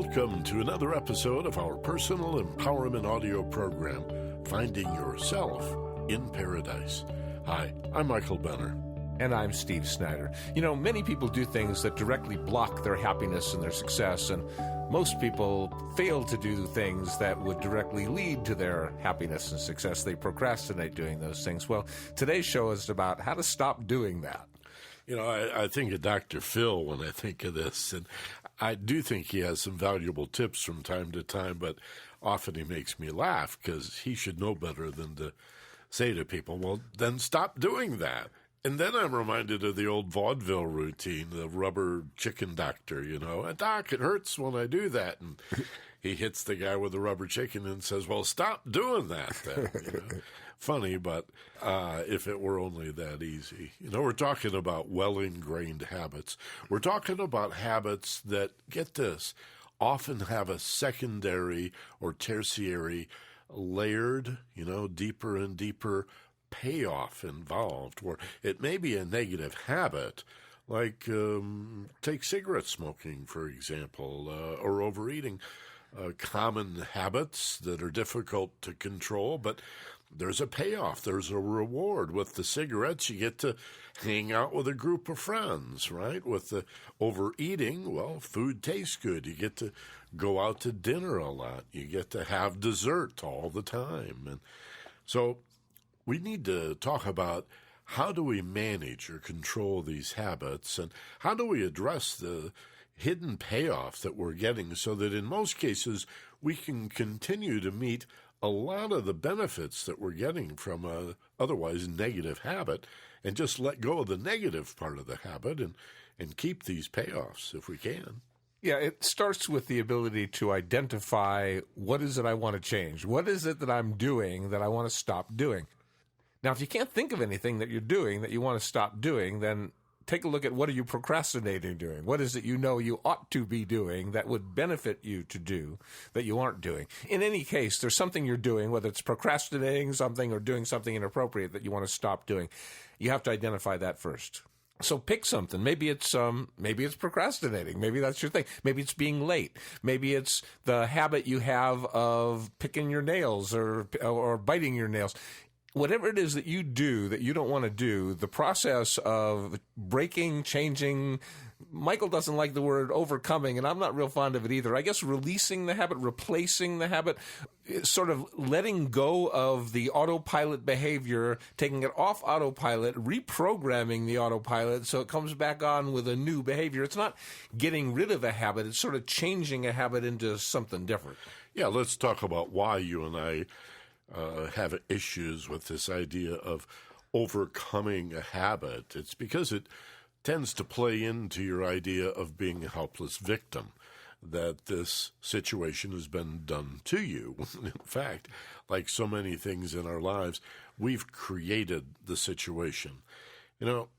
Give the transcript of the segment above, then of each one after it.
Welcome to another episode of our personal empowerment audio program, Finding Yourself in Paradise. Hi, I'm Michael Benner. And I'm Steve Snyder. You know, many people do things that directly block their happiness and their success, and most people fail to do things that would directly lead to their happiness and success. They procrastinate doing those things. Well, today's show is about how to stop doing that. You know, I think of Dr. Phil when I think of this, and I do think he has some valuable tips from time to time, but often he makes me laugh because he should know better than to say to people, well, then stop doing that. And then I'm reminded of the old vaudeville routine, the rubber chicken doctor, you know. Doc, it hurts when I do that. And he hits the guy with the rubber chicken and says, well, stop doing that then. You know? Funny, but if it were only that easy. You know, we're talking about well-ingrained habits. We're talking about habits that, get this, often have a secondary or tertiary layered, you know, deeper and deeper payoff involved, where it may be a negative habit, like take cigarette smoking, for example, or overeating, common habits that are difficult to control, but there's a payoff, there's a reward. With the cigarettes, you get to hang out with a group of friends, right? With the overeating, well, food tastes good. You get to go out to dinner a lot. You get to have dessert all the time. And so we need to talk about how do we manage or control these habits, and how do we address the hidden payoff that we're getting so that in most cases we can continue to meet a lot of the benefits that we're getting from a otherwise negative habit and just let go of the negative part of the habit and keep these payoffs if we can. Yeah, it starts with the ability to identify what is it I want to change? What is it that I'm doing that I want to stop doing? Now, if you can't think of anything that you're doing that you want to stop doing, then take a look at what are you procrastinating doing? What is it you know you ought to be doing that would benefit you to do that you aren't doing? In any case, there's something you're doing, whether it's procrastinating something or doing something inappropriate that you want to stop doing. You have to identify that first. So pick something. Maybe it's procrastinating. Maybe that's your thing. Maybe it's being late. Maybe it's the habit you have of picking your nails or biting your nails. Whatever it is that you do that you don't want to do, the process of breaking, changing, Michael doesn't like the word overcoming, and I'm not real fond of it either. I guess releasing the habit, replacing the habit, sort of letting go of the autopilot behavior, taking it off autopilot, reprogramming the autopilot so it comes back on with a new behavior. It's not getting rid of a habit. It's sort of changing a habit into something different. Yeah, let's talk about why you and I have issues with this idea of overcoming a habit. It's because it tends to play into your idea of being a helpless victim, that this situation has been done to you. In fact, like so many things in our lives, we've created the situation. You know,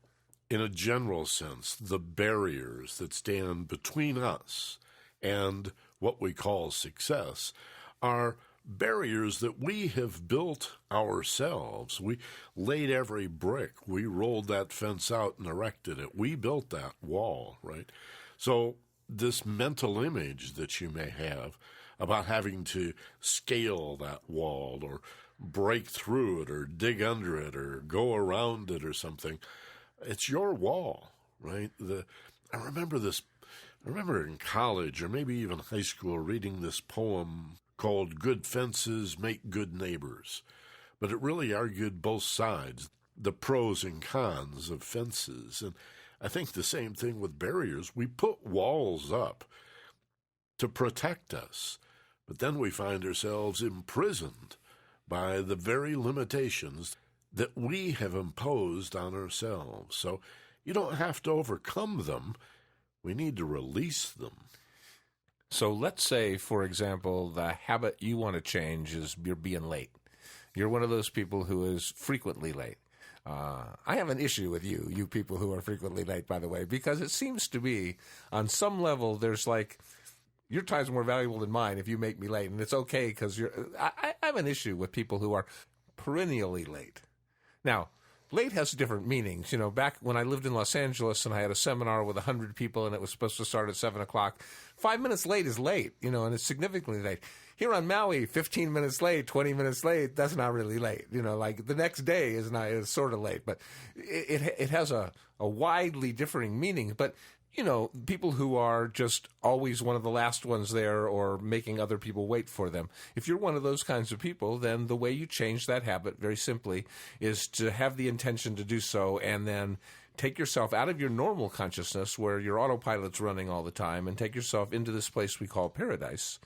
in a general sense, the barriers that stand between us and what we call success are barriers that we have built ourselves. We laid every brick. We rolled that fence out and erected it. We built that wall, right? So this mental image that you may have about having to scale that wall or break through it or dig under it or go around it or something, it's your wall, right? I remember in college or maybe even high school reading this poem called Good Fences Make Good Neighbors. But it really argued both sides, the pros and cons of fences. And I think the same thing with barriers. We put walls up to protect us, but then we find ourselves imprisoned by the very limitations that we have imposed on ourselves. So you don't have to overcome them. We need to release them. So let's say, for example, the habit you want to change is you're being late. You're one of those people who is frequently late. I have an issue with you people who are frequently late, by the way, because it seems to be, on some level, there's like, your time's more valuable than mine if you make me late, and it's okay because I have an issue with people who are perennially late. Now, late has different meanings. Back when I lived in Los Angeles and I had a seminar with 100 people and it was supposed to start at 7 o'clock, 5 minutes late is late, and it's significantly late. Here on Maui, 15 minutes late, 20 minutes late, that's not really late. Like the next day is sort of late, but it has a widely differing meaning. But people who are just always one of the last ones there or making other people wait for them. If you're one of those kinds of people, then the way you change that habit, very simply, is to have the intention to do so and then take yourself out of your normal consciousness where your autopilot's running all the time and take yourself into this place we call paradise.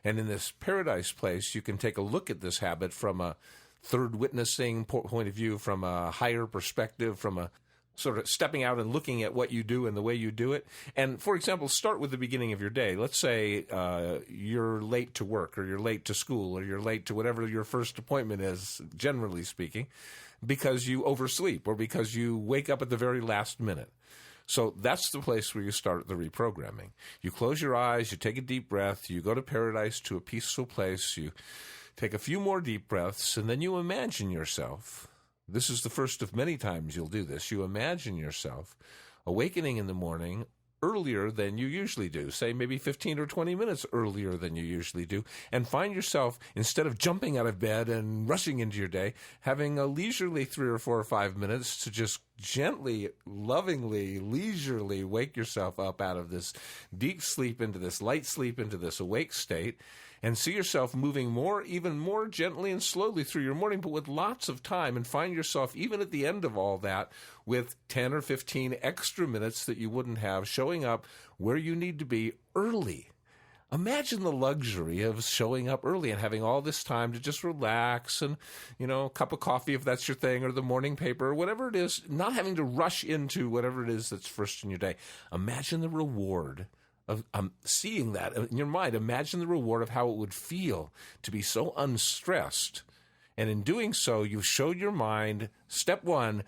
And in this paradise place, you can take a look at this habit from a third witnessing point of view, from a higher perspective, from a sort of stepping out and looking at what you do and the way you do it. And, for example, start with the beginning of your day. Let's say you're late to work or you're late to school or you're late to whatever your first appointment is, generally speaking, because you oversleep or because you wake up at the very last minute. So that's the place where you start the reprogramming. You close your eyes, you take a deep breath, you go to paradise, to a peaceful place, you take a few more deep breaths, and then you imagine yourself. This is the first of many times you'll do this. You imagine yourself awakening in the morning earlier than you usually do, say maybe 15 or 20 minutes earlier than you usually do, and find yourself, instead of jumping out of bed and rushing into your day, having a leisurely 3 or 4 or 5 minutes to just gently, lovingly, leisurely wake yourself up out of this deep sleep into this light sleep, into this awake state, and see yourself moving even more gently and slowly through your morning, but with lots of time, and find yourself, even at the end of all that, with 10 or 15 extra minutes that you wouldn't have, showing up where you need to be early. Imagine the luxury of showing up early and having all this time to just relax and, a cup of coffee if that's your thing, or the morning paper, or whatever it is, not having to rush into whatever it is that's first in your day. Imagine the reward of seeing that in your mind. Imagine the reward of how it would feel to be so unstressed. And in doing so, you've showed your mind, step one,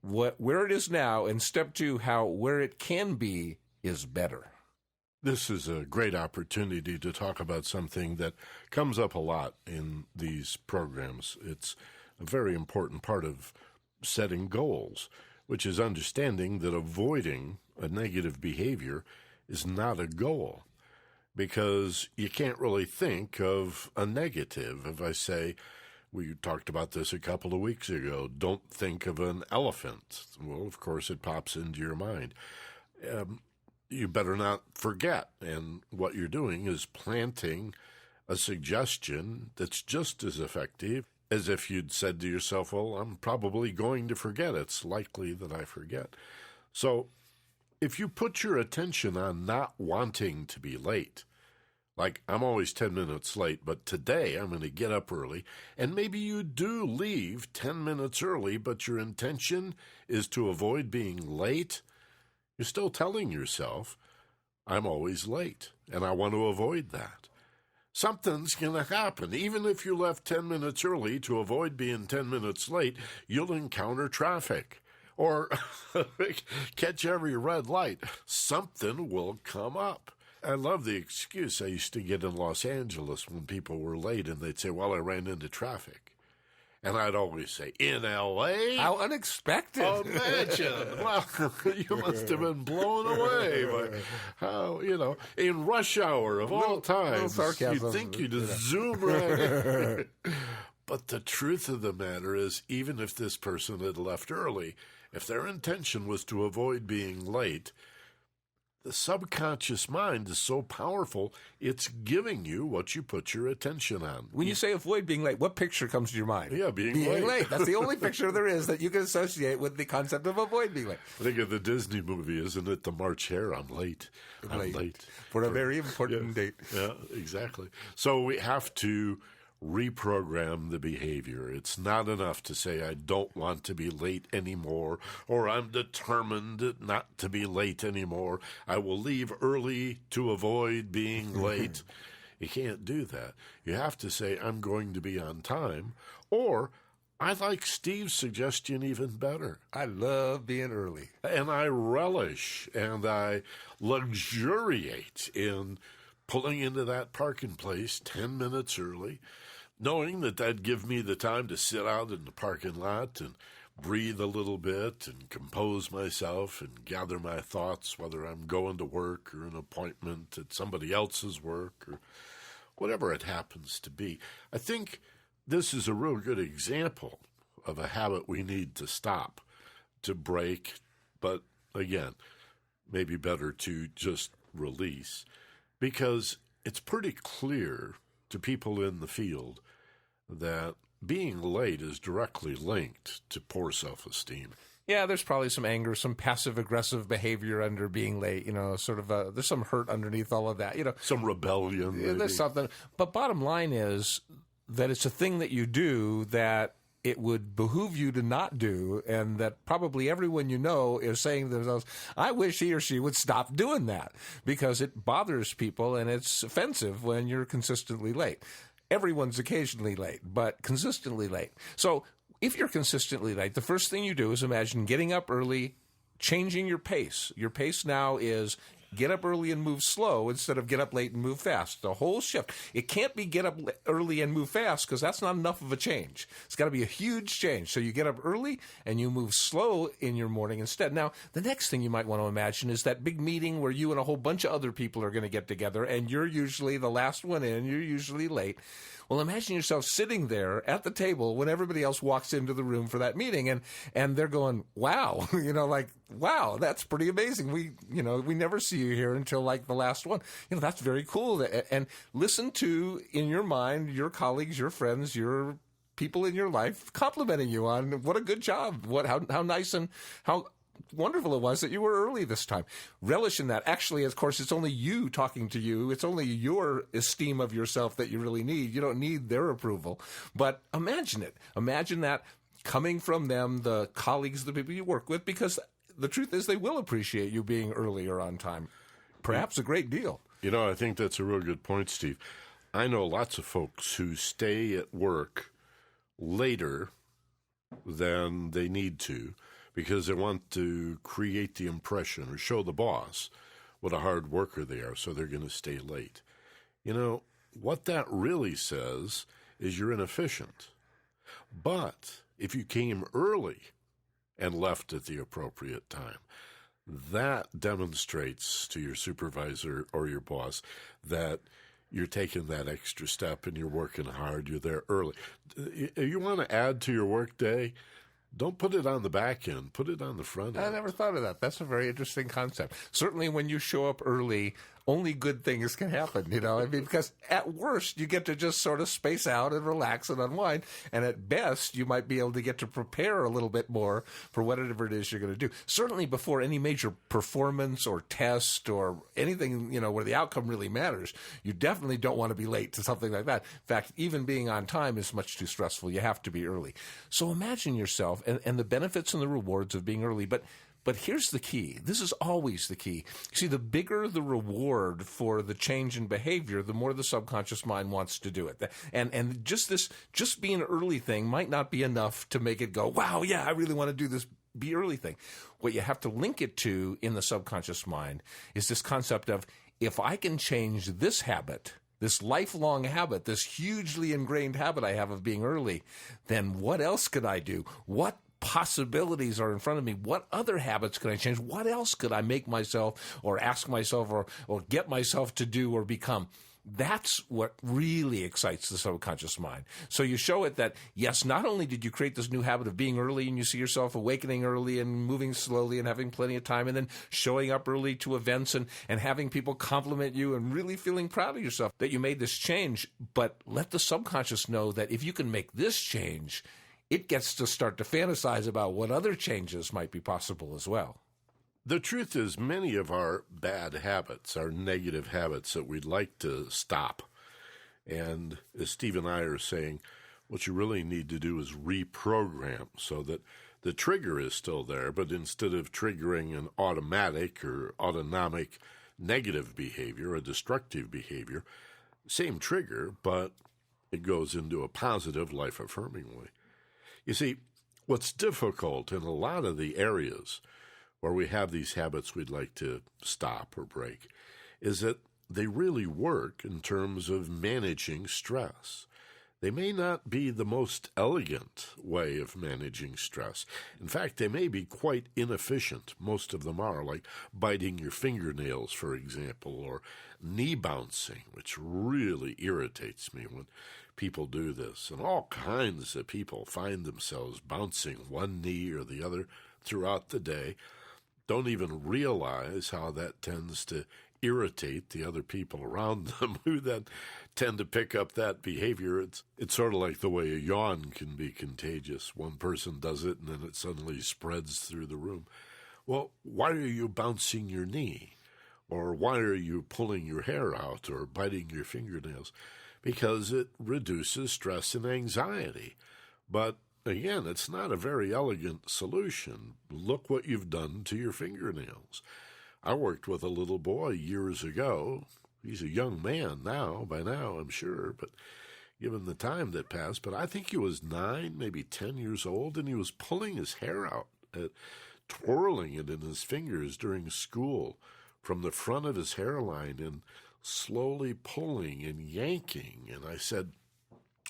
where it is now, and step two, where it can be is better. This is a great opportunity to talk about something that comes up a lot in these programs. It's a very important part of setting goals, which is understanding that avoiding a negative behavior is not a goal, because you can't really think of a negative. If I say, we talked about this a couple of weeks ago, don't think of an elephant. Well, of course, it pops into your mind. You better not forget. And what you're doing is planting a suggestion that's just as effective as if you'd said to yourself, well, I'm probably going to forget. It's likely that I forget. So if you put your attention on not wanting to be late, like I'm always 10 minutes late, but today I'm going to get up early, and maybe you do leave 10 minutes early, but your intention is to avoid being late, you're still telling yourself, I'm always late, and I want to avoid that. Something's going to happen. Even if you left 10 minutes early to avoid being 10 minutes late, you'll encounter traffic or catch every red light. Something will come up. I love the excuse I used to get in Los Angeles when people were late, and they'd say, well, I ran into traffic. And I'd always say, in L.A.? How unexpected. Imagine. Well, you must have been blown away by how, in rush hour of all times, you'd think you'd zoom right in. But the truth of the matter is, even if this person had left early, if their intention was to avoid being late, the subconscious mind is so powerful, it's giving you what you put your attention on. When you say avoid being late, what picture comes to your mind? Yeah, being late. That's the only picture there is that you can associate with the concept of avoid being late. I think of the Disney movie, isn't it? The March Hare, I'm late. I'm late. For a very important date. Yeah, exactly. So we have to reprogram the behavior. It's not enough to say, I don't want to be late anymore, or I'm determined not to be late anymore. I will leave early to avoid being late. You can't do that. You have to say, I'm going to be on time, or I like Steve's suggestion even better. I love being early. And I relish and I luxuriate in pulling into that parking place 10 minutes early, knowing that that'd give me the time to sit out in the parking lot and breathe a little bit and compose myself and gather my thoughts, whether I'm going to work or an appointment at somebody else's work or whatever it happens to be. I think this is a real good example of a habit we need to stop, to break, but again, maybe better to just release, because it's pretty clear to people in the field that being late is directly linked to poor self-esteem. Yeah, there's probably some anger, some passive-aggressive behavior under being late, there's some hurt underneath all of that, Some rebellion. Maybe. There's something. But bottom line is that it's a thing that you do that it would behoove you to not do, and that probably everyone you know is saying to themselves, I wish he or she would stop doing that, because it bothers people and it's offensive when you're consistently late. Everyone's occasionally late, but consistently late. So if you're consistently late, the first thing you do is imagine getting up early, changing your pace. Your pace now is get up early and move slow instead of get up late and move fast. The whole shift. It can't be get up early and move fast, because that's not enough of a change. It's got to be a huge change. So you get up early and you move slow in your morning instead. Now, the next thing you might want to imagine is that big meeting where you and a whole bunch of other people are going to get together, and you're usually the last one in, you're usually late. Well, imagine yourself sitting there at the table when everybody else walks into the room for that meeting, and they're going, wow, wow, that's pretty amazing. We never see you here until like the last one. That's very cool. And listen to, in your mind, your colleagues, your friends, your people in your life complimenting you on what a good job, how nice and how wonderful it was that you were early this time. Relish in that. Actually, of course, it's only you talking to you. It's only your esteem of yourself that you really need. You don't need their approval. But imagine it. Imagine that coming from them, the colleagues, the people you work with, because the truth is they will appreciate you being early or on time. Perhaps a great deal. I think that's a real good point, Steve. I know lots of folks who stay at work later than they need to, because they want to create the impression or show the boss what a hard worker they are, so they're going to stay late. What that really says is you're inefficient. But if you came early and left at the appropriate time, that demonstrates to your supervisor or your boss that you're taking that extra step and you're working hard, you're there early. If you want to add to your work day, don't put it on the back end. Put it on the front end. I never thought of that. That's a very interesting concept. Certainly when you show up early, only good things can happen, because at worst, you get to just sort of space out and relax and unwind. And at best, you might be able to get to prepare a little bit more for whatever it is you're going to do. Certainly before any major performance or test or anything, where the outcome really matters, you definitely don't want to be late to something like that. In fact, even being on time is much too stressful. You have to be early. So imagine yourself and the benefits and the rewards of being early. But here's the key. This is always the key. See, the bigger the reward for the change in behavior, the more the subconscious mind wants to do it. And just being an early thing might not be enough to make it go, wow, yeah, I really want to do this be early thing. What you have to link it to in the subconscious mind is this concept of, if I can change this habit, this lifelong habit, this hugely ingrained habit I have of being early, then what else could I do? What possibilities are in front of me? What other habits could I change? What else could I make myself or ask myself or get myself to do or become? That's what really excites the subconscious mind. So you show it that, yes, not only did you create this new habit of being early and you see yourself awakening early and moving slowly and having plenty of time and then showing up early to events and having people compliment you and really feeling proud of yourself that you made this change, but let the subconscious know that if you can make this change, it gets to start to fantasize about what other changes might be possible as well. The truth is, many of our bad habits, our negative habits that we'd like to stop, and as Steve and I are saying, what you really need to do is reprogram so that the trigger is still there, but instead of triggering an automatic or autonomic negative behavior, a destructive behavior, same trigger, but it goes into a positive, life-affirming way. You see, what's difficult in a lot of the areas where we have these habits we'd like to stop or break is that they really work in terms of managing stress. They may not be the most elegant way of managing stress. In fact, they may be quite inefficient. Most of them are, like biting your fingernails, for example, or knee bouncing, which really irritates me when people do this. And all kinds of people find themselves bouncing one knee or the other throughout the day, don't even realize how that tends to irritate the other people around them who then tend to pick up that behavior. It's sort of like the way a yawn can be contagious. One person does it and then it suddenly spreads through the room. Well, why are you bouncing your knee? Or why are you pulling your hair out or biting your fingernails? Because it reduces stress and anxiety. But again, it's not a very elegant solution. Look what you've done to your fingernails. I worked with a little boy years ago. He's a young man by now, I'm sure, but given the time that passed. But I think he was 9, maybe 10 years old, and he was pulling his hair out, twirling it in his fingers during school from the front of his hairline and slowly pulling and yanking. And I said,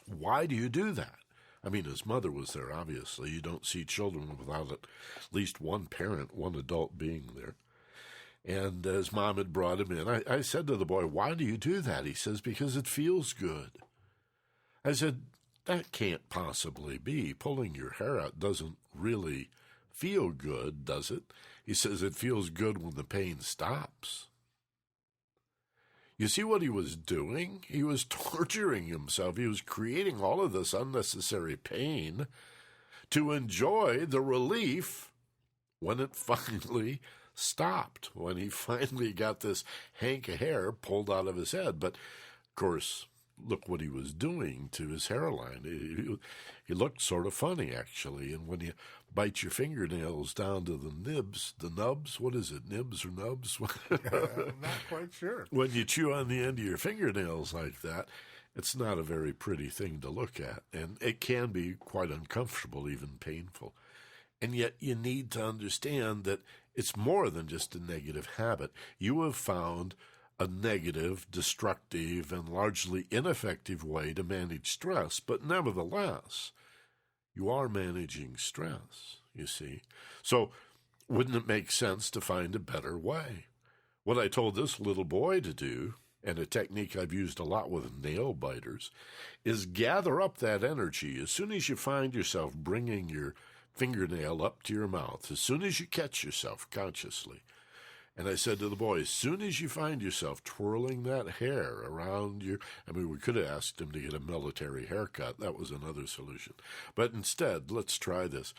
why do you do that? I mean, his mother was there, obviously. You don't see children without at least one parent, one adult being there. And his mom had brought him in. I said to the boy, why do you do that? He says, because it feels good. I said, that can't possibly be. Pulling your hair out doesn't really feel good, does it? He says, it feels good when the pain stops. You see what he was doing? He was torturing himself. He was creating all of this unnecessary pain to enjoy the relief when it finally stopped, when he finally got this hank of hair pulled out of his head. But, of course, look what he was doing to his hairline. He looked sort of funny, actually. And when you bite your fingernails down to the nubs, what is it, nibs or nubs? I'm not quite sure. When you chew on the end of your fingernails like that, it's not a very pretty thing to look at. And it can be quite uncomfortable, even painful. And yet you need to understand that it's more than just a negative habit. You have found a negative, destructive, and largely ineffective way to manage stress, but nevertheless, you are managing stress, you see. So wouldn't it make sense to find a better way? What I told this little boy to do, and a technique I've used a lot with nail biters, is gather up that energy. As soon as you find yourself bringing your fingernail up to your mouth, as soon as you catch yourself consciously. And I said to the boy, as soon as you find yourself twirling that hair around we could have asked him to get a military haircut. That was another solution. But instead, let's try this.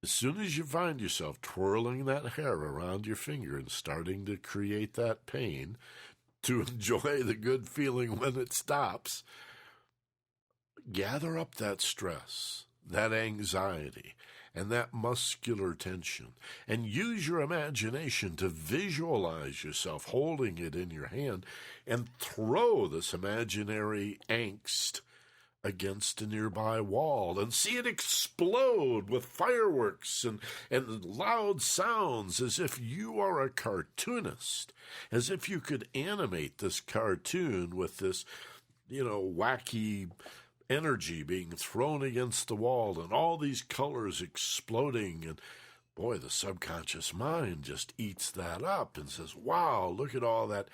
As soon as you find yourself twirling that hair around your finger and starting to create that pain, to enjoy the good feeling when it stops, gather up that stress, that anxiety, and that muscular tension, and use your imagination to visualize yourself holding it in your hand and throw this imaginary angst against a nearby wall and see it explode with fireworks and loud sounds, as if you are a cartoonist, as if you could animate this cartoon with this, wacky energy being thrown against the wall and all these colors exploding. And boy, the subconscious mind just eats that up and says, wow, look at all that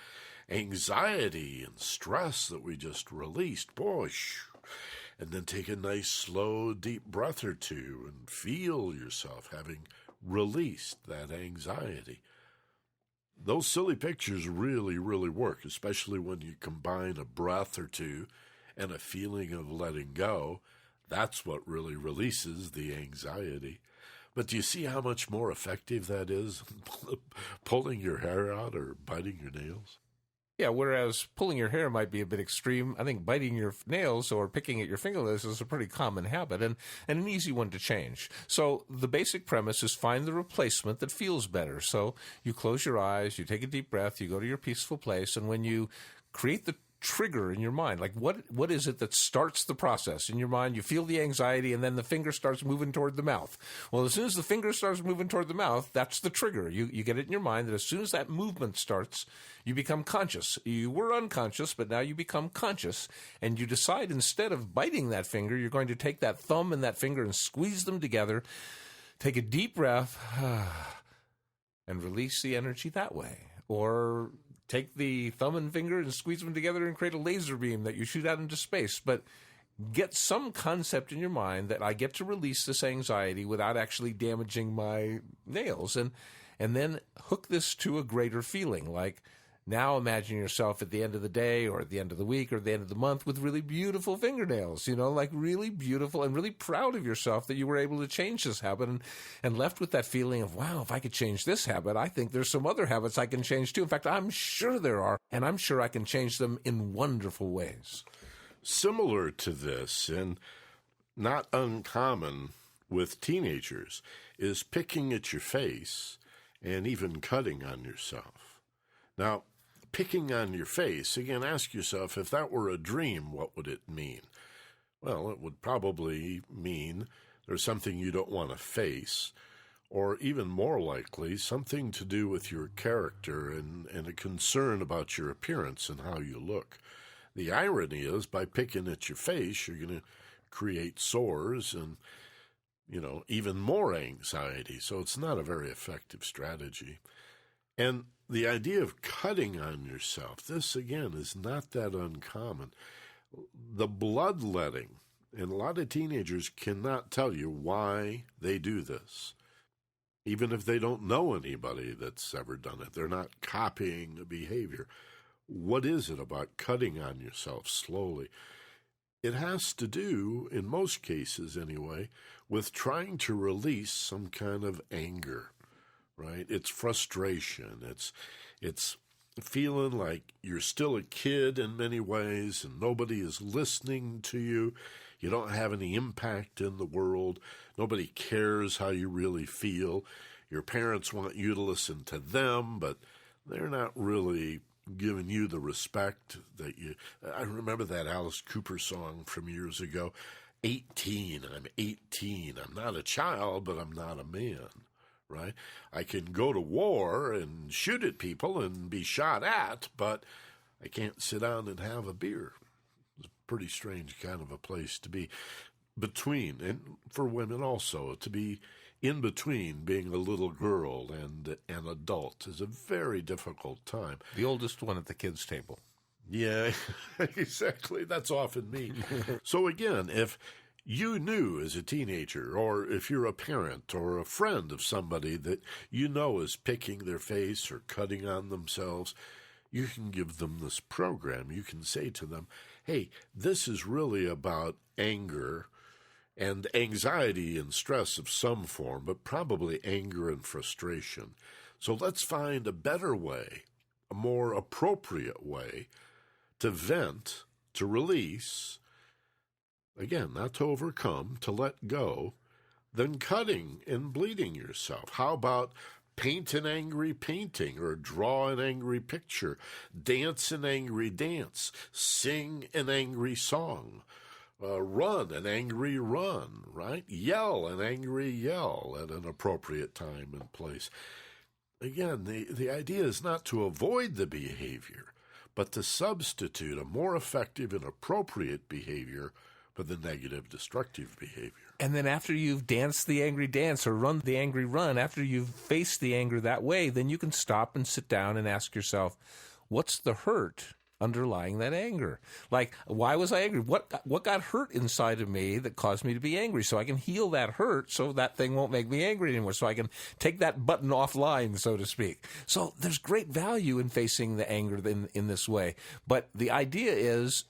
anxiety and stress that we just released. Boy, and then take a nice, slow, deep breath or two and feel yourself having released that anxiety. Those silly pictures really, really work, especially when you combine a breath or two and a feeling of letting go. That's what really releases the anxiety. But do you see how much more effective that is? Pulling your hair out or biting your nails? Yeah, whereas pulling your hair might be a bit extreme, I think biting your nails or picking at your fingernails is a pretty common habit and an easy one to change. So the basic premise is find the replacement that feels better. So you close your eyes, you take a deep breath, you go to your peaceful place, and when you create the trigger in your mind? Like what is it that starts the process in your mind? You feel the anxiety, and then the finger starts moving toward the mouth. Well, as soon as the finger starts moving toward the mouth, that's the trigger. You get it in your mind that as soon as that movement starts, you become conscious. You were unconscious, but now you become conscious, and you decide instead of biting that finger, you're going to take that thumb and that finger and squeeze them together. Take a deep breath and release the energy that way. Or take the thumb and finger and squeeze them together and create a laser beam that you shoot out into space. But get some concept in your mind that I get to release this anxiety without actually damaging my nails. And then hook this to a greater feeling. Like, now imagine yourself at the end of the day or at the end of the week or at the end of the month with really beautiful fingernails, like really beautiful, and really proud of yourself that you were able to change this habit, and left with that feeling of, wow, if I could change this habit, I think there's some other habits I can change too. In fact, I'm sure there are, and I'm sure I can change them in wonderful ways. Similar to this, and not uncommon with teenagers, is picking at your face and even cutting on yourself. Now, picking on your face, again, ask yourself, if that were a dream, what would it mean? Well, it would probably mean there's something you don't want to face, or even more likely, something to do with your character and a concern about your appearance and how you look. The irony is, by picking at your face, you're going to create sores and, even more anxiety. So it's not a very effective strategy. And the idea of cutting on yourself, this, again, is not that uncommon. The bloodletting, and a lot of teenagers cannot tell you why they do this, even if they don't know anybody that's ever done it. They're not copying the behavior. What is it about cutting on yourself slowly? It has to do, in most cases anyway, with trying to release some kind of anger. Right? It's frustration. It's feeling like you're still a kid in many ways and nobody is listening to you. You don't have any impact in the world. Nobody cares how you really feel. Your parents want you to listen to them, but they're not really giving you the respect that you... I remember that Alice Cooper song from years ago, 18, I'm 18. I'm not a child, but I'm not a man. Right? I can go to war and shoot at people and be shot at, but I can't sit down and have a beer. It's a pretty strange kind of a place to be between, and for women also, to be in between being a little girl and an adult is a very difficult time. The oldest one at the kids' table. Yeah, exactly. That's often me. So again, if you knew as a teenager, or if you're a parent or a friend of somebody that you know is picking their face or cutting on themselves, you can give them this program. You can say to them, hey, this is really about anger and anxiety and stress of some form, but probably anger and frustration. So let's find a better way, a more appropriate way to vent, to release, again, not to overcome, to let go, than cutting and bleeding yourself. How about paint an angry painting or draw an angry picture, dance an angry dance, sing an angry song, run an angry run, right? Yell an angry yell at an appropriate time and place. Again, the idea is not to avoid the behavior, but to substitute a more effective and appropriate behavior for the negative, destructive behavior. And then after you've danced the angry dance or run the angry run, after you've faced the anger that way, then you can stop and sit down and ask yourself, what's the hurt underlying that anger? Like, why was I angry? What got hurt inside of me that caused me to be angry? So I can heal that hurt so that thing won't make me angry anymore. So I can take that button offline, so to speak. So there's great value in facing the anger in this way. But the idea is,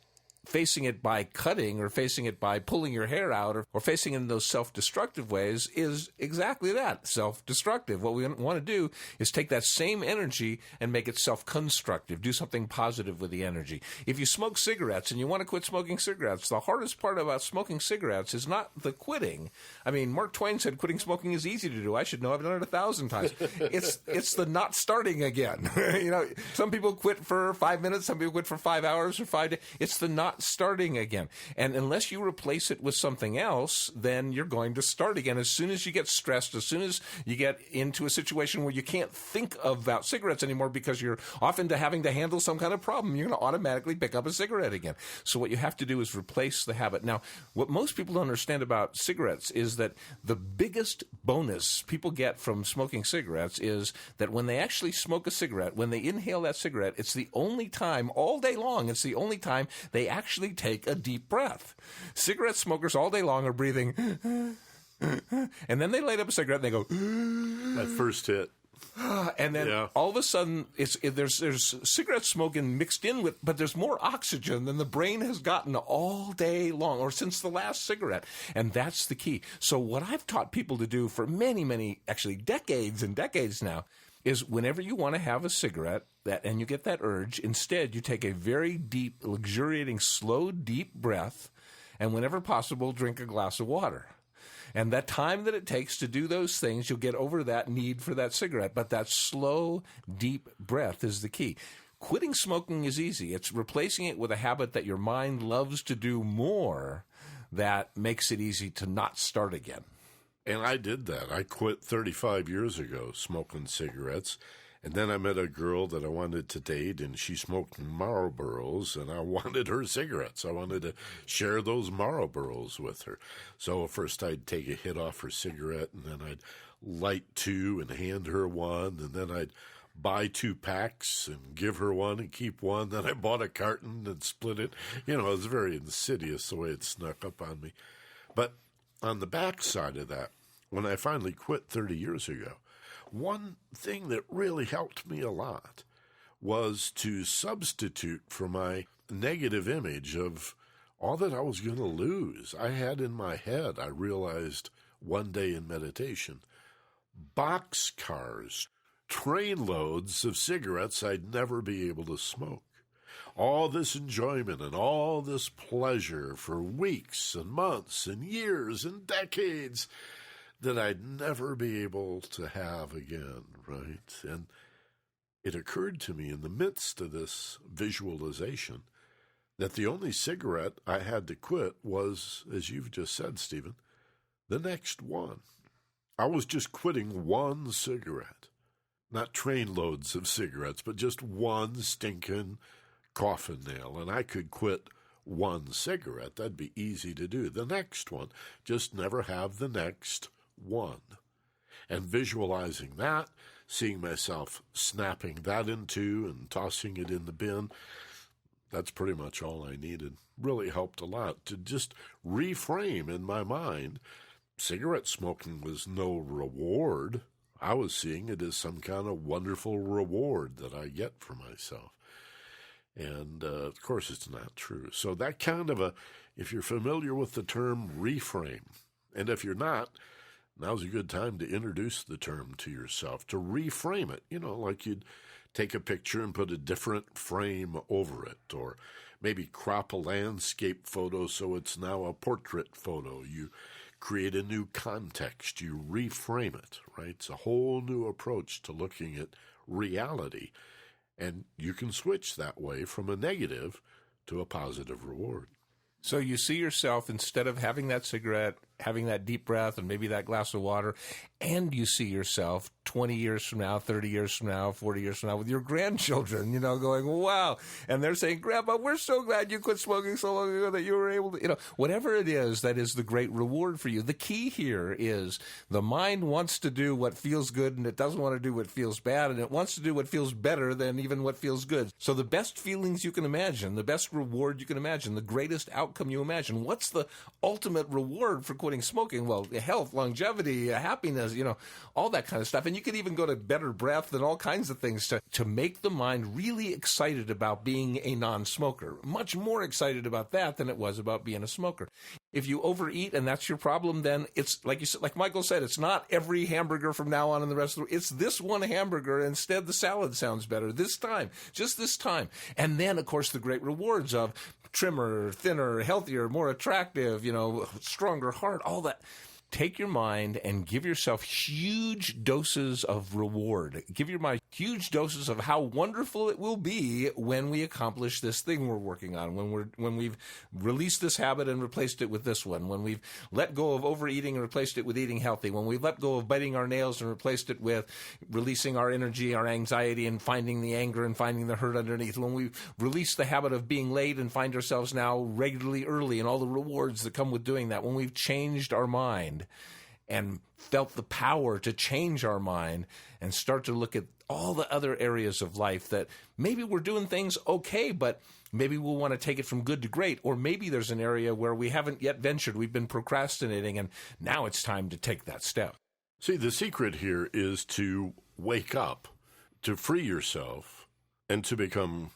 facing it by cutting or facing it by pulling your hair out or facing it in those self-destructive ways is exactly that, self-destructive. What we want to do is take that same energy and make it self-constructive, do something positive with the energy. If you smoke cigarettes and you want to quit smoking cigarettes, the hardest part about smoking cigarettes is not the quitting. I mean, Mark Twain said quitting smoking is easy to do. I should know. I've done it 1,000 times. It's the not starting again. Some people quit for 5 minutes, some people quit for 5 hours or 5 days. It's the not starting again. And unless you replace it with something else, then you're going to start again. As soon as you get stressed, as soon as you get into a situation where you can't think about cigarettes anymore because you're off into having to handle some kind of problem, you're going to automatically pick up a cigarette again. So what you have to do is replace the habit. Now, what most people don't understand about cigarettes is that the biggest bonus people get from smoking cigarettes is that when they actually smoke a cigarette, when they inhale that cigarette, it's the only time all day long, it's the only time they actually take a deep breath. Cigarette smokers all day long are breathing, and then they light up a cigarette and they go, that first hit. And then all of a sudden, there's cigarette smoking mixed in with, but there's more oxygen than the brain has gotten all day long or since the last cigarette. And that's the key. So what I've taught people to do for many, actually decades and decades now, is whenever you want to have a cigarette and you get that urge, instead you take a very deep, luxuriating, slow, deep breath, and whenever possible, drink a glass of water. And that time that it takes to do those things, you'll get over that need for that cigarette. But that slow, deep breath is the key. Quitting smoking is easy. It's replacing it with a habit that your mind loves to do more that makes it easy to not start again. And I did that. I quit 35 years ago smoking cigarettes. And then I met a girl that I wanted to date, and she smoked Marlboros, and I wanted her cigarettes. I wanted to share those Marlboros with her. So first I'd take a hit off her cigarette, and then I'd light two and hand her one, and then I'd buy 2 packs and give her one and keep one. Then I bought a carton and split it. It was very insidious the way it snuck up on me. But on the back side of that, when I finally quit 30 years ago, one thing that really helped me a lot was to substitute for my negative image of all that I was going to lose. I had in my head, I realized one day in meditation, boxcars, trainloads of cigarettes I'd never be able to smoke. All this enjoyment and all this pleasure for weeks and months and years and decades that I'd never be able to have again, right? And it occurred to me in the midst of this visualization that the only cigarette I had to quit was, as you've just said, Stephen, the next one. I was just quitting one cigarette, not trainloads of cigarettes, but just one stinking coffin nail, and I could quit one cigarette. That'd be easy to do. The next one, just never have the next one. And visualizing that, seeing myself snapping that in two and tossing it in the bin, that's pretty much all I needed. Really helped a lot to just reframe in my mind. Cigarette smoking was no reward. I was seeing it as some kind of wonderful reward that I get for myself. And, of course, it's not true. So that kind of if you're familiar with the term reframe, and if you're not, now's a good time to introduce the term to yourself, to reframe it. Like you'd take a picture and put a different frame over it, or maybe crop a landscape photo so it's now a portrait photo. You create a new context. You reframe it, right? It's a whole new approach to looking at reality. And you can switch that way from a negative to a positive reward. So you see yourself, instead of having that cigarette, having that deep breath and maybe that glass of water, and you see yourself 20 years from now, 30 years from now, 40 years from now with your grandchildren, going, wow. And they're saying, Grandpa, we're so glad you quit smoking so long ago that you were able to, whatever it is, that is the great reward for you. The key here is the mind wants to do what feels good and it doesn't want to do what feels bad, and it wants to do what feels better than even what feels good. So the best feelings you can imagine, the best reward you can imagine, the greatest outcome you imagine. What's the ultimate reward for quitting smoking? Well, health, longevity, happiness, all that kind of stuff. And you could even go to better breath and all kinds of things to make the mind really excited about being a non-smoker. Much more excited about that than it was about being a smoker. If you overeat and that's your problem, then it's like you said, like Michael said, it's not every hamburger from now on and the rest of the, it's this one hamburger. Instead, the salad sounds better this time, just this time. And then, of course, the great rewards of trimmer, thinner, healthier, more attractive, stronger heart, all that. Take your mind and give yourself huge doses of reward. Give your mind huge doses of how wonderful it will be when we accomplish this thing we're working on, when we've released this habit and replaced it with this one, when we've let go of overeating and replaced it with eating healthy, when we've let go of biting our nails and replaced it with releasing our energy, our anxiety, and finding the anger and finding the hurt underneath, when we've released the habit of being late and find ourselves now regularly early and all the rewards that come with doing that, when we've changed our mind and felt the power to change our mind and start to look at all the other areas of life that maybe we're doing things okay, but maybe we'll want to take it from good to great, or maybe there's an area where we haven't yet ventured, we've been procrastinating, and now it's time to take that step. See, the secret here is to wake up, to free yourself, and to become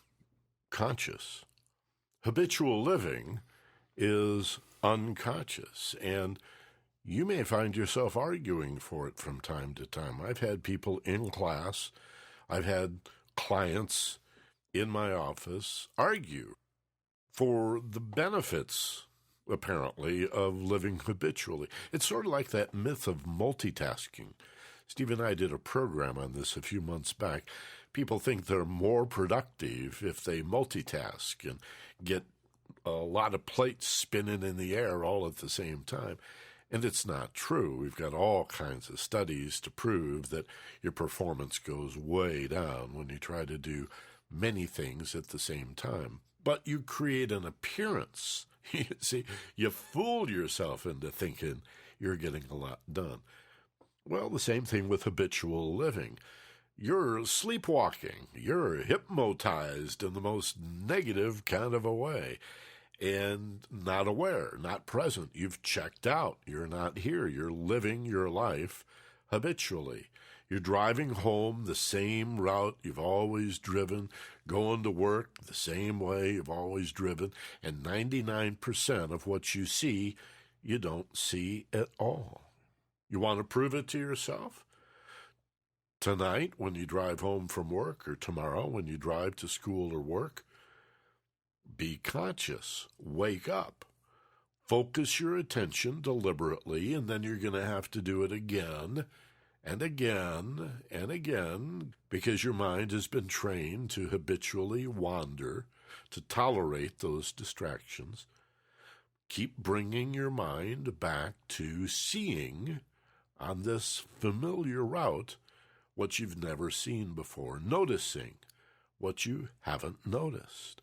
conscious. Habitual living is unconscious, and you may find yourself arguing for it from time to time. I've had people in class, I've had clients in my office argue for the benefits, apparently, of living habitually. It's sort of like that myth of multitasking. Steve and I did a program on this a few months back. People think they're more productive if they multitask and get a lot of plates spinning in the air all at the same time. And it's not true. We've got all kinds of studies to prove that your performance goes way down when you try to do many things at the same time. But you create an appearance. You see, you fool yourself into thinking you're getting a lot done. Well, the same thing with habitual living. You're sleepwalking. You're hypnotized in the most negative kind of a way. And not aware, not present. You've checked out. You're not here. You're living your life habitually. You're driving home the same route you've always driven, going to work the same way you've always driven, and 99% of what you see, you don't see at all. You want to prove it to yourself? Tonight, when you drive home from work, or tomorrow when you drive to school or work, be conscious. Wake up. Focus your attention deliberately, and then you're going to have to do it again and again and again because your mind has been trained to habitually wander, to tolerate those distractions. Keep bringing your mind back to seeing on this familiar route what you've never seen before, noticing what you haven't noticed.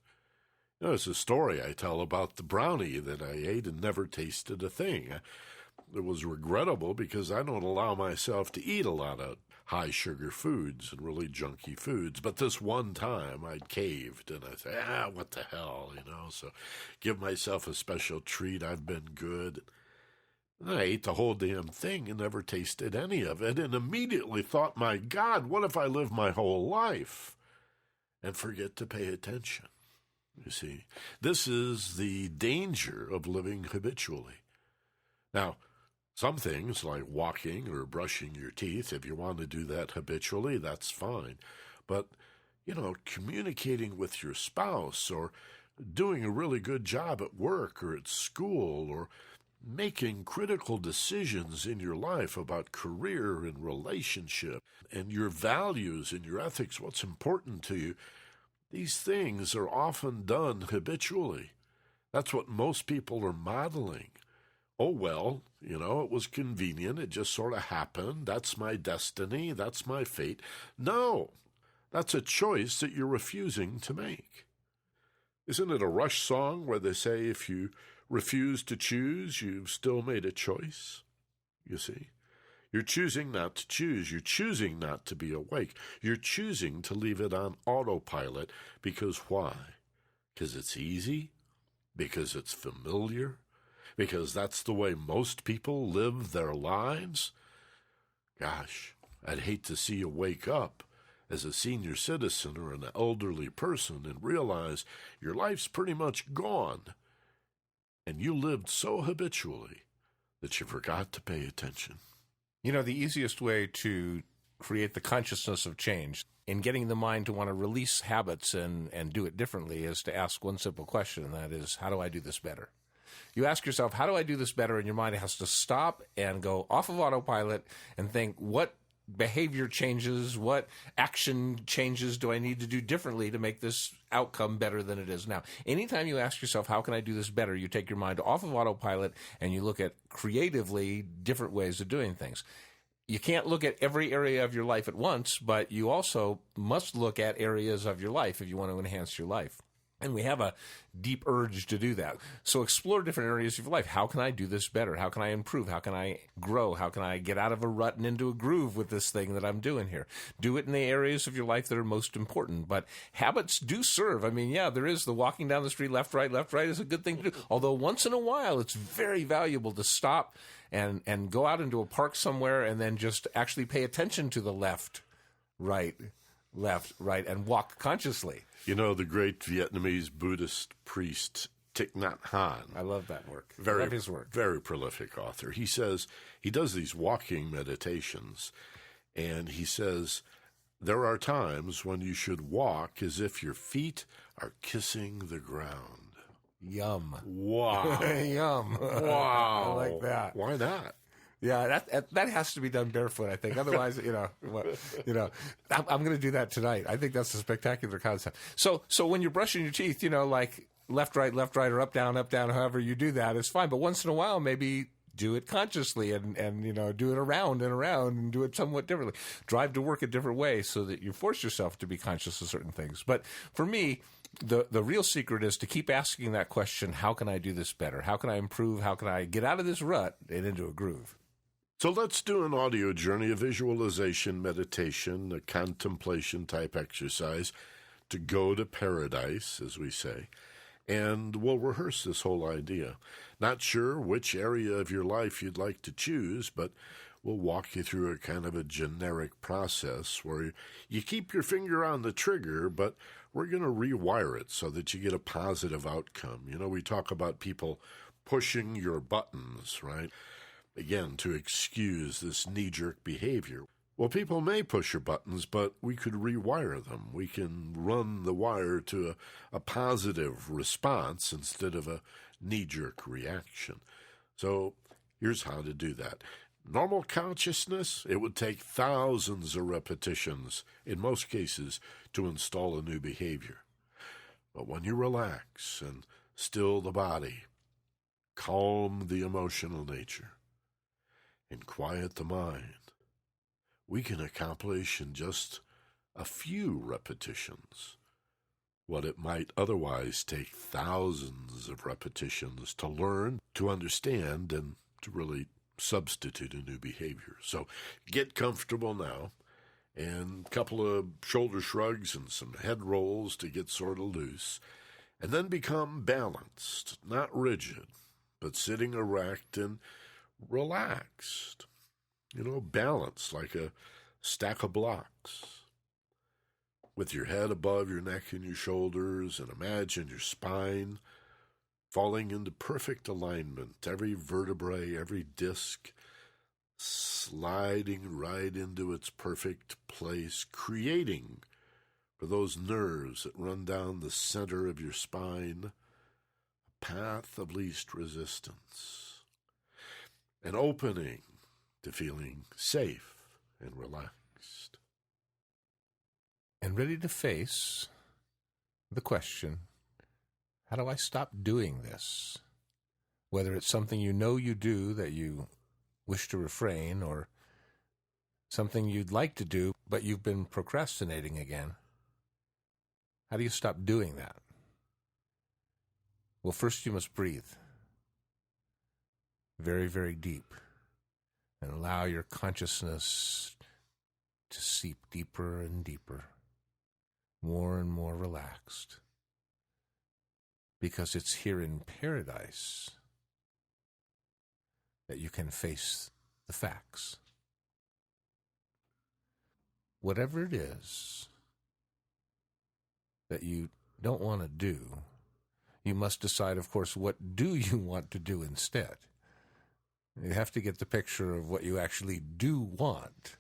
There's a story I tell about the brownie that I ate and never tasted a thing. It was regrettable because I don't allow myself to eat a lot of high-sugar foods and really junky foods. But this one time I'd caved, and I said, what the hell, so give myself a special treat. I've been good. And I ate the whole damn thing and never tasted any of it, and immediately thought, my God, what if I live my whole life and forget to pay attention? You see, this is the danger of living habitually. Now, some things like walking or brushing your teeth, if you want to do that habitually, that's fine. But, communicating with your spouse or doing a really good job at work or at school or making critical decisions in your life about career and relationship and your values and your ethics, what's important to you, these things are often done habitually. That's what most people are modeling. Oh, well, it was convenient. It just sort of happened. That's my destiny. That's my fate. No, that's a choice that you're refusing to make. Isn't it a Rush song where they say if you refuse to choose, you've still made a choice? You see? You're choosing not to choose. You're choosing not to be awake. You're choosing to leave it on autopilot. Because why? Because it's easy? Because it's familiar? Because that's the way most people live their lives? Gosh, I'd hate to see you wake up as a senior citizen or an elderly person and realize your life's pretty much gone, and you lived so habitually that you forgot to pay attention. You know, the easiest way to create the consciousness of change in getting the mind to want to release habits and do it differently is to ask one simple question, and that is, how do I do this better? You ask yourself, how do I do this better? And your mind has to stop and go off of autopilot and think, what behavior changes, what action changes do I need to do differently to make this outcome better than it is now? Anytime you ask yourself, how can I do this better, you take your mind off of autopilot and you look at creatively different ways of doing things. You can't look at every area of your life at once, but you also must look at areas of your life if you want to enhance your life. And we have a deep urge to do that. So explore different areas of your life. How can I do this better? How can I improve? How can I grow? How can I get out of a rut and into a groove with this thing that I'm doing here? Do it in the areas of your life that are most important. But habits do serve. I mean, yeah, there is the walking down the street, left, right is a good thing to do. Although once in a while, it's very valuable to stop and go out into a park somewhere and then just actually pay attention to the left, right, and walk consciously. You know, the great Vietnamese Buddhist priest Thich Nhat Hanh. I love that work. I love his work. Very prolific author. He says he does these walking meditations, and he says there are times when you should walk as if your feet are kissing the ground. Yum. Wow. Yum. Wow. I like that. Why not? Yeah, that has to be done barefoot, I think. Otherwise, I'm going to do that tonight. I think that's a spectacular concept. So when you're brushing your teeth, like left, right, or up, down, however you do that, it's fine. But once in a while, maybe do it consciously and do it around and do it somewhat differently. Drive to work a different way so that you force yourself to be conscious of certain things. But for me, the real secret is to keep asking that question, how can I do this better? How can I improve? How can I get out of this rut and into a groove? So let's do an audio journey, a visualization, meditation, a contemplation type exercise to go to paradise, as we say. And we'll rehearse this whole idea. Not sure which area of your life you'd like to choose, but we'll walk you through a kind of a generic process where you keep your finger on the trigger, but we're going to rewire it so that you get a positive outcome. We talk about people pushing your buttons, right? Again, to excuse this knee-jerk behavior. Well, people may push your buttons, but we could rewire them. We can run the wire to a positive response instead of a knee-jerk reaction. So here's how to do that. Normal consciousness, it would take thousands of repetitions, in most cases, to install a new behavior. But when you relax and still the body, calm the emotional nature, and quiet the mind, we can accomplish in just a few repetitions what it might otherwise take thousands of repetitions to learn, to understand, and to really substitute a new behavior. So get comfortable now, and a couple of shoulder shrugs and some head rolls to get sort of loose, and then become balanced, not rigid, but sitting erect and relaxed, balanced like a stack of blocks, with your head above your neck and your shoulders, and imagine your spine falling into perfect alignment, every vertebrae, every disc sliding right into its perfect place, creating for those nerves that run down the center of your spine a path of least resistance. An opening to feeling safe and relaxed. And ready to face the question, how do I stop doing this? Whether it's something you do that you wish to refrain, or something you'd like to do but you've been procrastinating again. How do you stop doing that? Well, first you must breathe. Very, very deep, and allow your consciousness to seep deeper and deeper, more and more relaxed, because it's here in paradise that you can face the facts. whatever it is that you don't want to do, you must decide, of course, what do you want to do instead. You have to get the picture of what you actually do want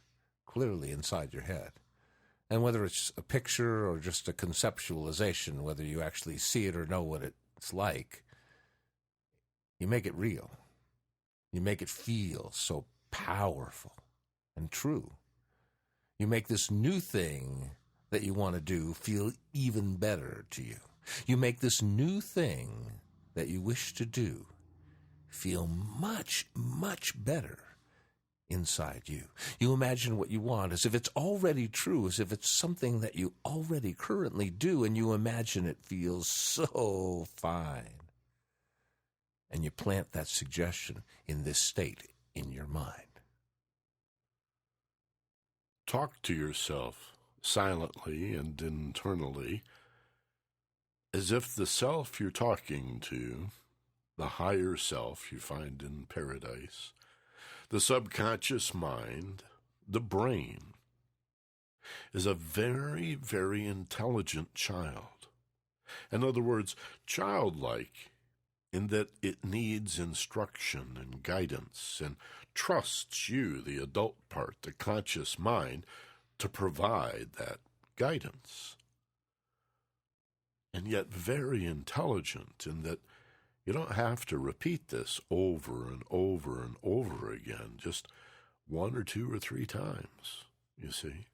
clearly inside your head. And whether it's a picture or just a conceptualization, whether you actually see it or know what it's like, you make it real. You make it feel so powerful and true. You make this new thing that you want to do feel even better to you. You make this new thing that you wish to do feel much, much better inside you. You imagine what you want as if it's already true, as if it's something that you already currently do, and you imagine it feels so fine. And you plant that suggestion in this state in your mind. Talk to yourself silently and internally as if the self you're talking to, the higher self you find in paradise, the subconscious mind, the brain, is a very, very intelligent child. In other words, childlike in that it needs instruction and guidance and trusts you, the adult part, the conscious mind, to provide that guidance. And yet very intelligent in that you don't have to repeat this over and over and over again, just one or two or three times, you see.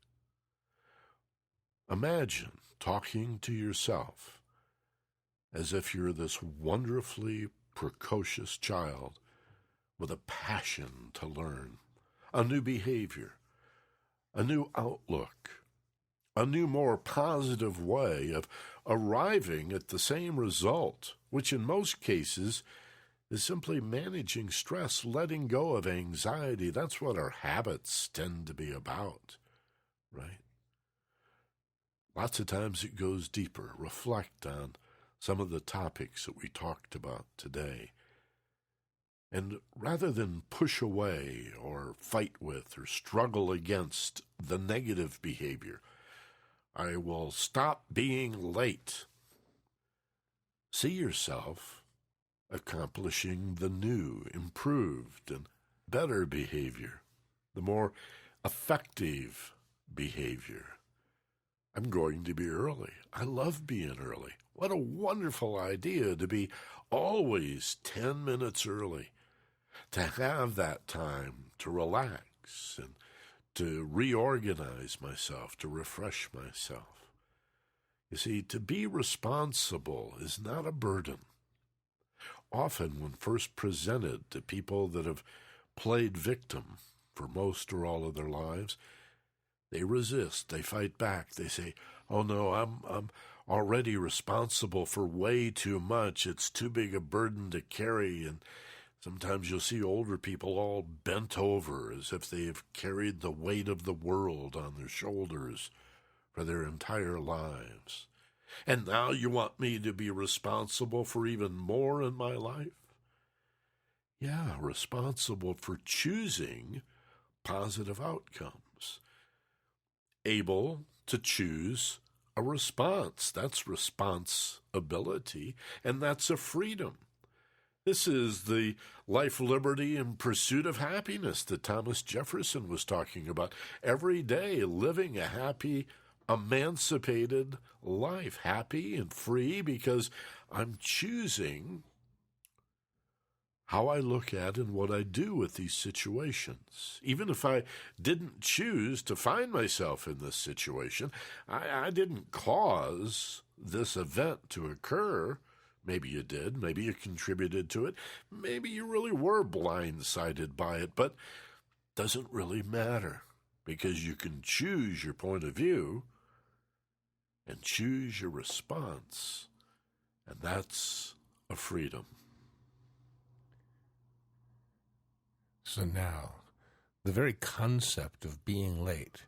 Imagine talking to yourself as if you're this wonderfully precocious child with a passion to learn, a new behavior, a new outlook, a new, more positive way of arriving at the same result, which in most cases is simply managing stress, letting go of anxiety. That's what our habits tend to be about, right? Lots of times it goes deeper. Reflect on some of the topics that we talked about today. And rather than push away or fight with or struggle against the negative behavior, I will stop being late. See yourself accomplishing the new, improved, and better behavior, the more effective behavior. I'm going to be early. I love being early. What a wonderful idea to be always 10 minutes early, to have that time to relax and to reorganize myself, to refresh myself. You see, to be responsible is not a burden. Often when first presented to people that have played victim for most or all of their lives, they resist, they fight back, they say, oh no, I'm already responsible for way too much, it's too big a burden to carry. And sometimes you'll see older people all bent over as if they have carried the weight of the world on their shoulders for their entire lives. And now you want me to be responsible for even more in my life? Yeah, responsible for choosing positive outcomes. Able to choose a response. That's responsibility, and that's a freedom. This is the life, liberty, and pursuit of happiness that Thomas Jefferson was talking about. Every day living a happy, emancipated life, happy and free because I'm choosing how I look at and what I do with these situations. Even if I didn't choose to find myself in this situation, I didn't cause this event to occur. Maybe you did. Maybe you contributed to it. Maybe you really were blindsided by it, but it doesn't really matter because you can choose your point of view and choose your response, and that's a freedom. So now, the very concept of being late,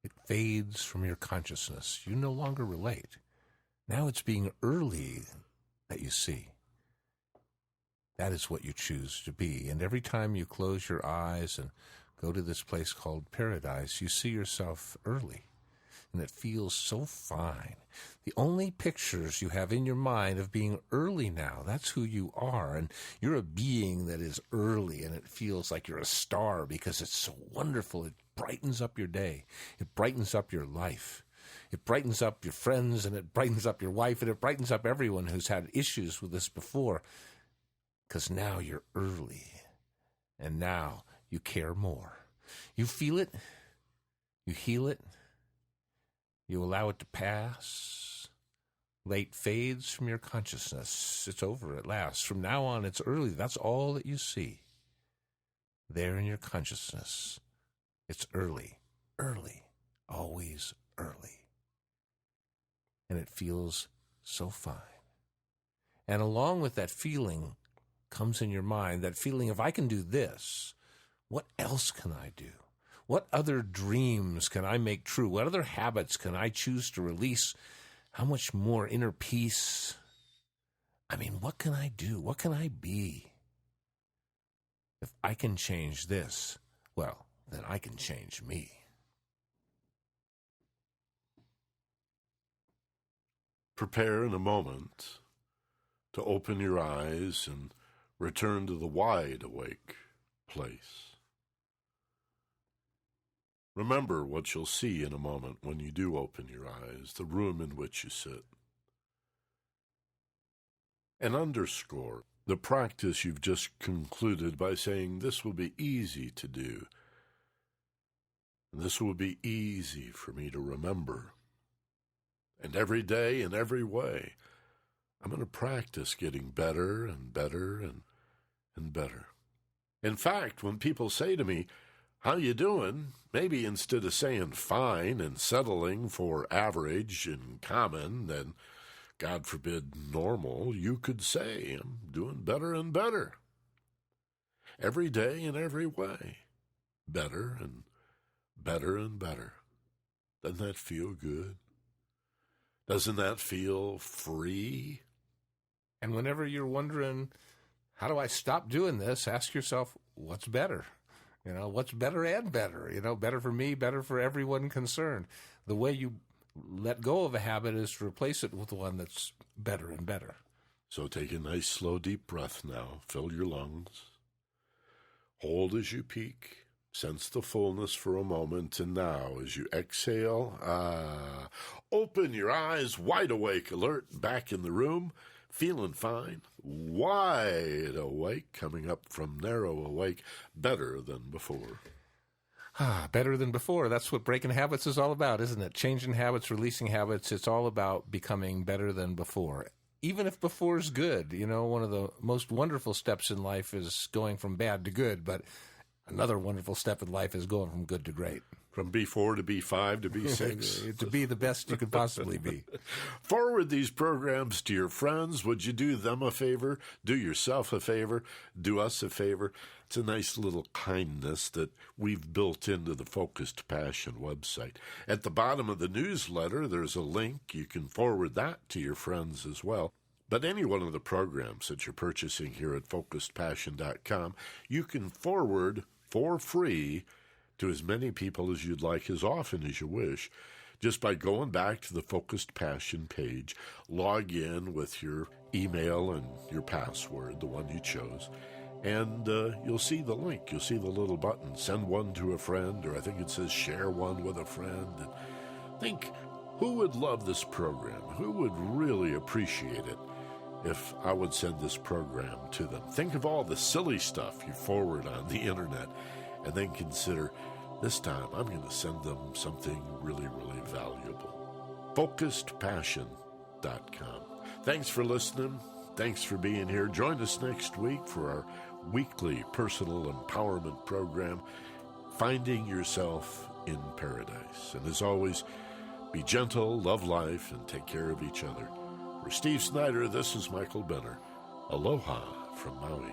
it fades from your consciousness. You no longer relate. Now it's being early that you see. That is what you choose to be. And every time you close your eyes and go to this place called paradise, you see yourself early. and it feels so fine. The only pictures you have in your mind of being early now, that's who you are, and you're a being that is early, and it feels like you're a star because it's so wonderful. It brightens up your day. It brightens up your life. It brightens up your friends, and it brightens up your wife, and it brightens up everyone who's had issues with this before, because now you're early, and now you care more. You feel it, you heal it, you allow it to pass. Light fades from your consciousness. It's over at last. From now on, it's early. That's all that you see. There in your consciousness, it's early, always early. And it feels so fine. And along with that feeling comes in your mind, that feeling, if I can do this, what else can I do? What other dreams can I make true? What other habits can I choose to release? How much more inner peace? I mean, what can I do? What can I be? If I can change this, well, then I can change me. Prepare in a moment to open your eyes and return to the wide awake place. Remember what you'll see in a moment when you do open your eyes, the room in which you sit. And underscore the practice you've just concluded by saying, this will be easy to do. This will be easy for me to remember. And every day, in every way, I'm going to practice getting better and better and better. In fact, when people say to me, how you doing? Maybe instead of saying fine and settling for average and common and, God forbid, normal, you could say, I'm doing better and better. Every day in every way. Better and better and better. Doesn't that feel good? Doesn't that feel free? And whenever you're wondering, how do I stop doing this? Ask yourself, what's better? What's better and better? Better for me, better for everyone concerned. The way you let go of a habit is to replace it with one that's better and better. So take a nice, slow, deep breath now. Fill your lungs. Hold as you peak. Sense the fullness for a moment. And now, as you exhale, open your eyes, wide awake, alert, back in the room. Feeling fine, wide awake, coming up from narrow awake, better than before. Better than before. That's what breaking habits is all about, isn't it? Changing habits, releasing habits. It's all about becoming better than before. Even if before is good. One of the most wonderful steps in life is going from bad to good, but another wonderful step in life is going from good to great. From B4 to B5 to B6. To be the best you could possibly be. Forward these programs to your friends. Would you do them a favor? Do yourself a favor? Do us a favor? It's a nice little kindness that we've built into the Focused Passion website. At the bottom of the newsletter, there's a link. You can forward that to your friends as well. But any one of the programs that you're purchasing here at FocusedPassion.com, you can forward for free to as many people as you'd like, as often as you wish, just by going back to the Focused Passion page, log in with your email and your password, the one you chose, and you'll see the link. You'll see the little button, send one to a friend, or I think it says share one with a friend. And think, who would love this program? Who would really appreciate it if I would send this program to them? Think of all the silly stuff you forward on the internet, and then consider, this time I'm going to send them something really, really valuable. FocusedPassion.com. Thanks for listening. Thanks for being here. Join us next week for our weekly personal empowerment program, Finding Yourself in Paradise. And as always, be gentle, love life, and take care of each other. For Steve Snyder, this is Michael Benner. Aloha from Maui.